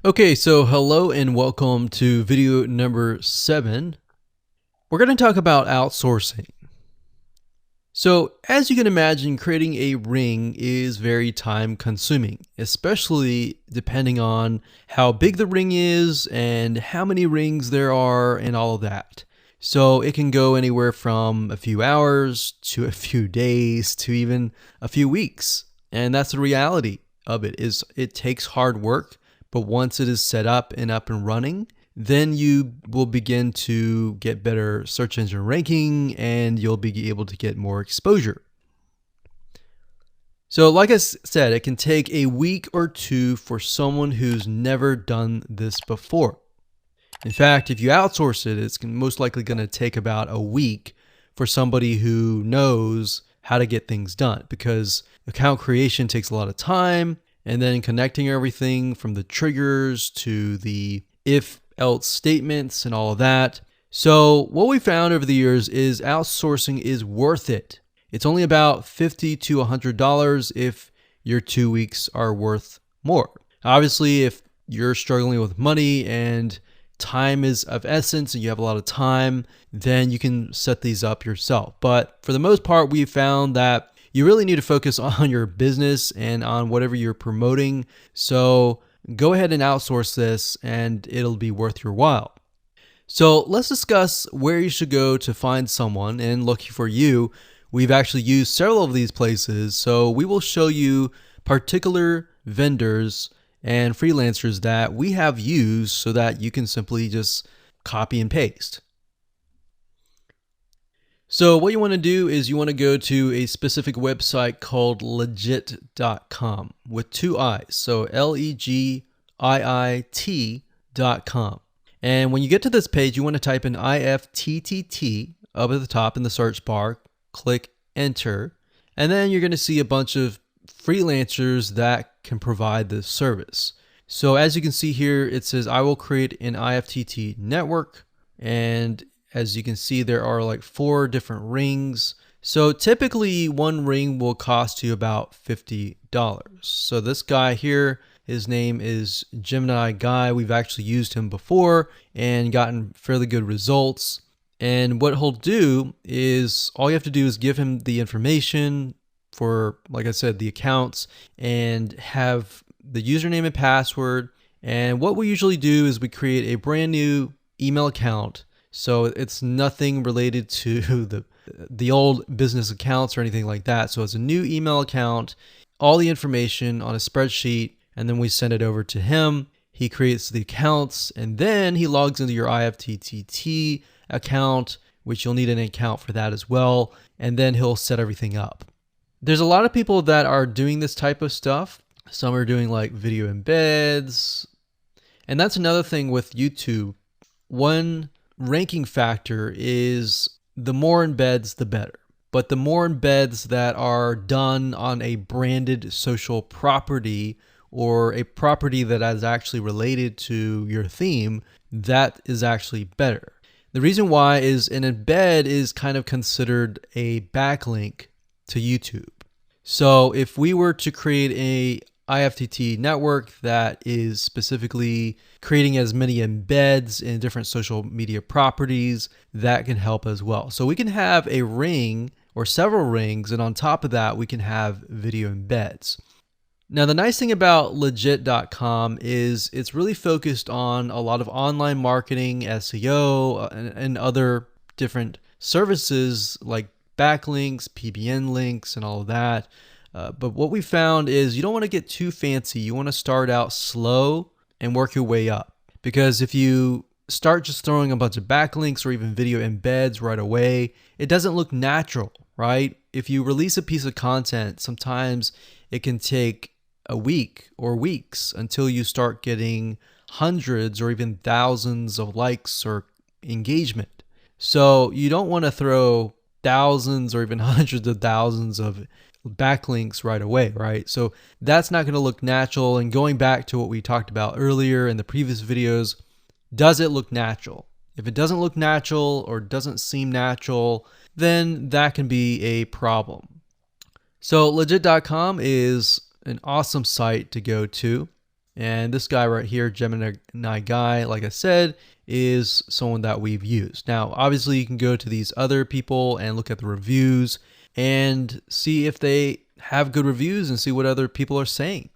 Okay, so hello and welcome to video number 7. We're going to talk about outsourcing. So, as you can imagine, creating a ring is very time consuming, especially depending on how big the ring is and how many rings there are and all of that. So, it can go anywhere from a few hours to a few days to even a few weeks. And that's the reality of it is it takes hard work, but once it is set up and running, then you will begin to get better search engine ranking and you'll be able to get more exposure. So like I said, it can take a week or two for someone who's never done this before. In fact, if you outsource it, it's most likely going to take about a week for somebody who knows how to get things done, because account creation takes a lot of time, and then connecting everything from the triggers to the if-else statements and all of that. So what we found over the years is outsourcing is worth it. It's only about $50 to $100 if your 2 weeks are worth more. Obviously, if you're struggling with money and time is of essence and you have a lot of time, then you can set these up yourself. But for the most part, we found that you really need to focus on your business and on whatever you're promoting. So go ahead and outsource this and it'll be worth your while. So let's discuss where you should go to find someone. And lucky for you, we've actually used several of these places. So we will show you particular vendors and freelancers that we have used so that you can simply just copy and paste. So what you want to do is you want to go to a specific website called legit.com with 2 I's. So LEGIIT.com. And when you get to this page, you want to type in IFTTT up at the top in the search bar, click enter, and then you're going to see a bunch of freelancers that can provide this service. So as you can see here, it says I will create an IFTT network, and as you can see, there are like 4 different rings. So typically one ring will cost you about $50. So this guy here, his name is Gemini Guy. We've actually used him before and gotten fairly good results. And what he'll do is all you have to do is give him the information for, like I said, the accounts, and have the username and password. And what we usually do is we create a brand new email account. So it's nothing related to the old business accounts or anything like that. So it's a new email account, all the information on a spreadsheet, and then we send it over to him. He creates the accounts, and then he logs into your IFTTT account, which you'll need an account for that as well, and then he'll set everything up. There's a lot of people that are doing this type of stuff. Some are doing like video embeds, and that's another thing with YouTube. One ranking factor is the more embeds, the better. But the more embeds that are done on a branded social property or a property that is actually related to your theme, that is actually better. The reason why is an embed is kind of considered a backlink to YouTube. So if we were to create a IFTT network that is specifically creating as many embeds in different social media properties, that can help as well. So we can have a ring or several rings, and on top of that, we can have video embeds. Now, the nice thing about legit.com is it's really focused on a lot of online marketing, SEO, and other different services like backlinks, PBN links, and all of that. But what we found is you don't want to get too fancy. You want to start out slow and work your way up. Because if you start just throwing a bunch of backlinks or even video embeds right away, it doesn't look natural, right? If you release a piece of content, sometimes it can take a week or weeks until you start getting hundreds or even thousands of likes or engagement. So you don't want to throw thousands or even hundreds of thousands of backlinks right away, right? So that's not going to look natural. And going back to what we talked about earlier in the previous videos, does it look natural? If it doesn't look natural or doesn't seem natural, then that can be a problem. So legit.com is an awesome site to go to. And this guy right here, Gemini Guy, like I said, is someone that we've used. Now, obviously, you can go to these other people and look at the reviews and see if they have good reviews and see what other people are saying.